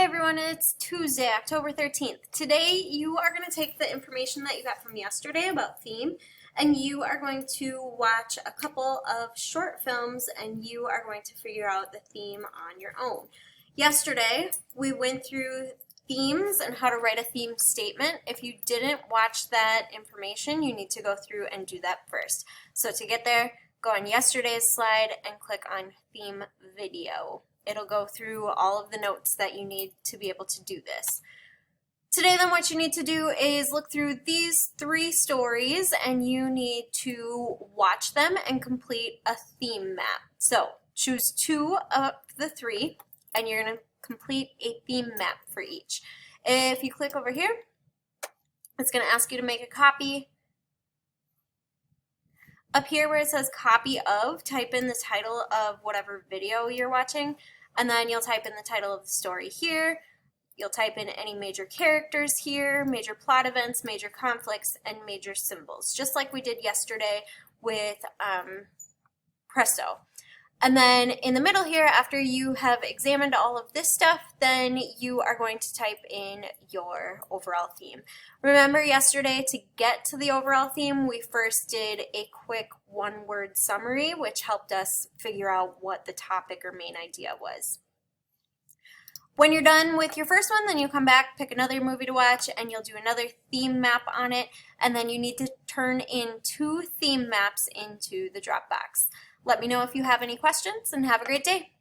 everyone, it's Tuesday, October 13th. Today you are going to take the information that you got from yesterday about theme and you are going to watch a couple of short films and you are going to figure out the theme on your own. Yesterday we went through themes and how to write a theme statement. If you didn't watch that information, you need to go through and do that first. So to get there, go on yesterday's slide and click on theme video. It'll go through all of the notes that you need to be able to do this. Today then what you need to do is look through these 3 stories and you need to watch them and complete a theme map. So choose 2 of the 3 and you're going to complete a theme map for each. If you click over here, it's going to ask you to make a copy. Up here where it says copy of, type in the title of whatever video you're watching, and then you'll type in the title of the story here. You'll type in any major characters here, major plot events, major conflicts, and major symbols, just like we did yesterday with Presto. And then in the middle here, after you have examined all of this stuff, then you are going to type in your overall theme. Remember yesterday, to get to the overall theme, we first did a quick 1-word summary, which helped us figure out what the topic or main idea was. When you're done with your first one, then you'll come back, pick another movie to watch, and you'll do another theme map on it, and then you need to turn in 2 theme maps into the Dropbox. Let me know if you have any questions, and have a great day.